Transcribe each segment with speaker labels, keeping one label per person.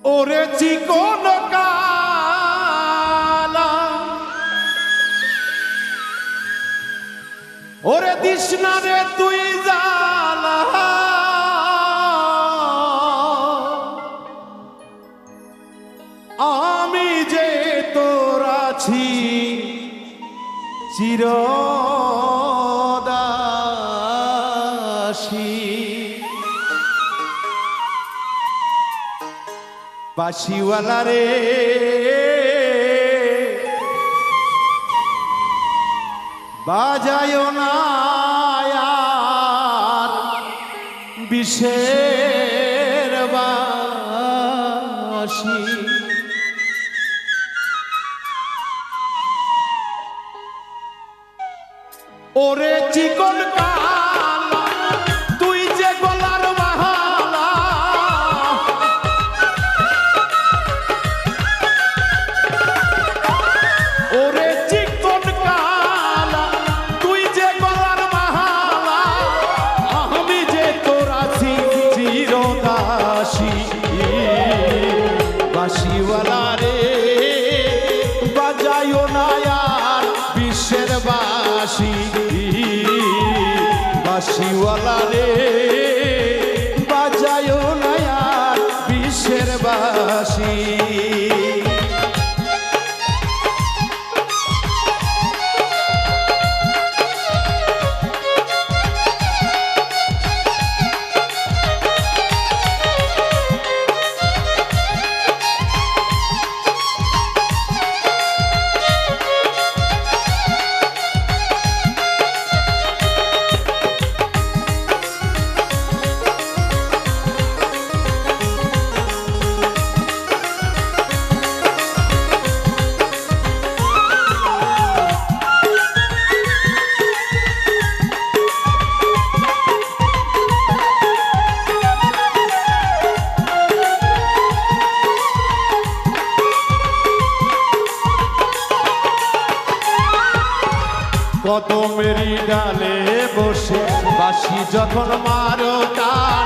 Speaker 1: ওরে চিকন কালা ওরে দিশনা রে তুই জালা আমি যে তোর আছি চিরদাসী বাঁশিওয়ালা রে বাজায়ো না আর বিষের বাঁশি ওরে চিকন কালা তুই যে গলার মালা ওরে চিকন কালা তুই যে গলার মালা আমি যে তোর আছি চিরদাসী বাঁশিওয়ালা রে বাজায়ো না আর বিশ্বের বাঁশি বাঁশিওয়ালা রে বাজায়ো না আর বিশ্বের বাঁশি কদমেরই ডালে বসে বাঁশি যখন মারো টান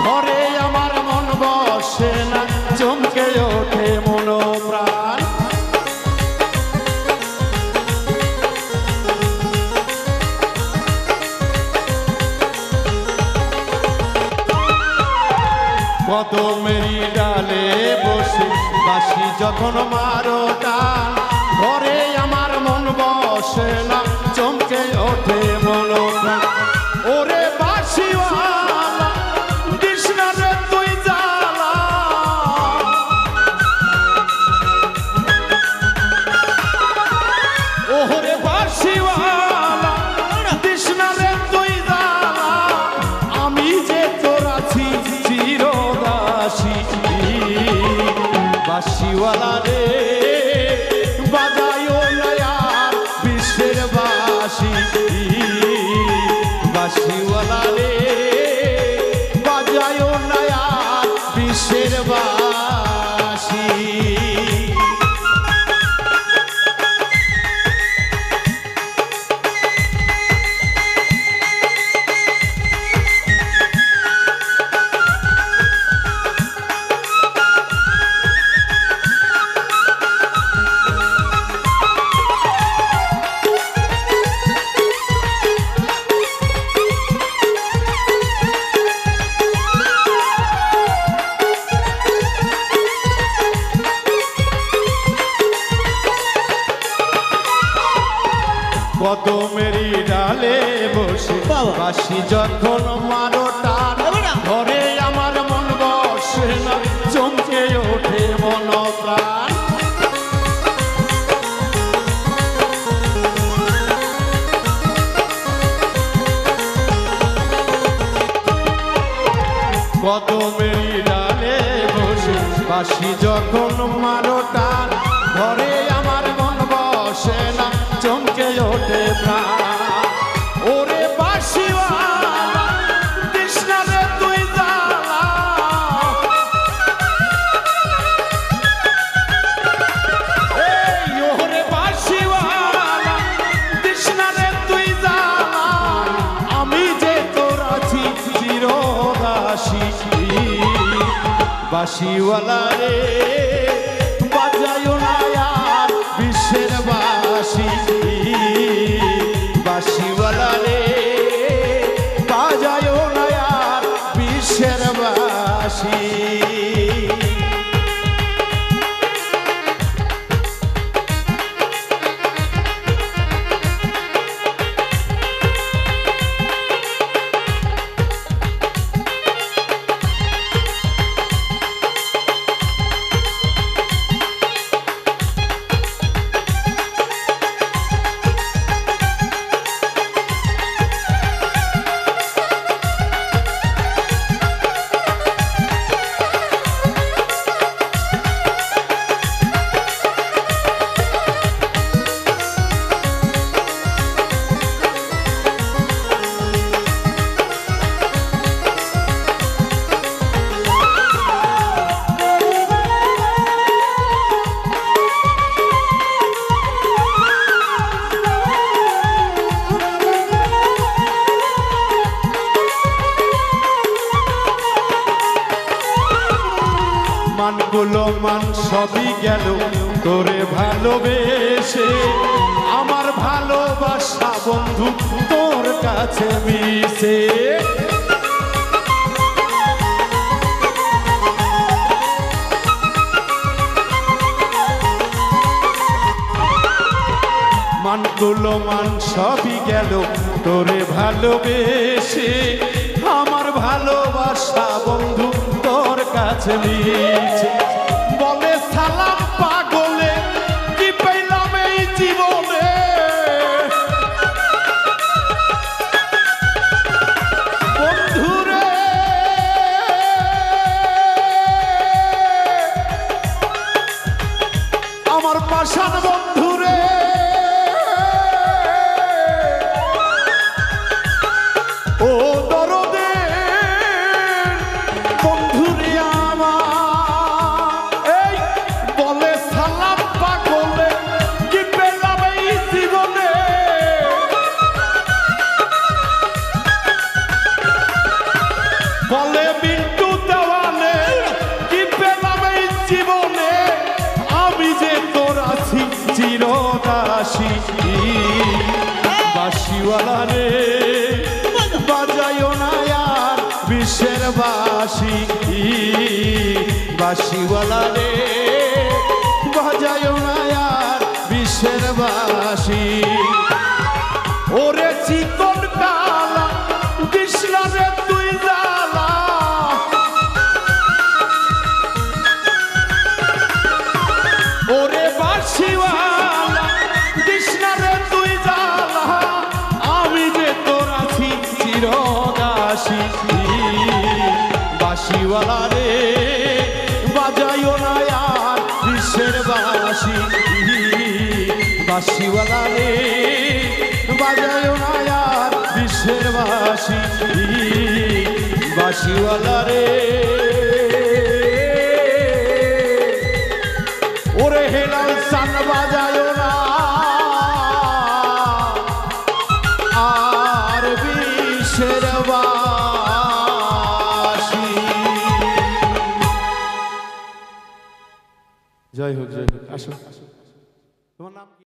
Speaker 1: ঘরে আমার মন বসে না চমকে ওঠে মন প্রাণ কদমেরই ডালে বসে বাঁশি যখন মারো টান ঘরে আমার মন বসে না চমকে ওঠে মন ওরে বাঁশিওয়ালা কৃষ্ণা রে তুই জালা ওরে বাঁশিওয়ালা কৃষ্ণা রে তুই জালা আমি যে তোর আছি চিরদাসী বাঁশিওয়ালা রে বাজায়ো না আর বিশ্বের বাঁশি বাঁশিওয়ালা রে বাজায়ো না আর বিশ্বের বাঁশি কদমেরই ডালে বসে বাঁশি যখন মারো টান ঘরে আমার মন বসে না চমকে ওঠে মন প্রাণ কদমেরই ডালে বসে বাঁশি যখন মারো টান ঘরে আমার মন বসে না চমকে ওঠে প্রাণ ওরে বাঁশিওয়ালা কৃষ্ণা রে তুই জালা এই ওরে বাঁশিওয়ালা কৃষ্ণা রে তুই জালা আমি যে তোর আছি চিরদাসী বাঁশিওয়ালা রে বাজায়ো না আর বিশ্বের বাঁশি বাঁশিওয়ালা রে বাজায়ো না আর বিশ্বের বাঁশি মানগুলো মান সবই গেল তোরে ভালোবেসে আমার ভালোবাসা বন্ধু তোর কাছে মিশে মানগুলো মান সবই গেল তোরে ভালোবেসে আমার ভালোবাসা বন্ধু তোর কাছে মিছে বলে সালাম পাগলে কি পেলাম এই জীবনে বন্ধুরে আমার পাষাণ বন্ধুরে ও দরদে বন্ধুরে আমার এই বলে সালাম পাগলে কি পেলাম এই জীবনে বলে বিন্টু দেওয়ানে কি পেলাম এই জীবনে আমি যে তোর আছি চিরদাসী বাঁশিওয়ালা রে বাজায়ো না আর বিশ্বের বাঁশি বাঁশিওয়ালা রে বাজায়ো না আর বিশ্বের বাঁশি ওরে চিকন কালা কৃষ্ণ রে তুই জালা ওরে বাঁশিওয়ালা কৃষ্ণ রে তুই জালা আমি যে তোর আছি চিরদাসী বাঁশিওয়ালা রে বাজায়ো না আর বিশ্বের বাঁশি বাঁশিওয়ালা রে বাজায়ো না আর বিশ্বের বাঁশি বাঁশিওয়ালা রে ওরে হেলাল সান বাজায়ো না আর বিশ্বের বাঁশি জয় হোক আসো তোমার নাম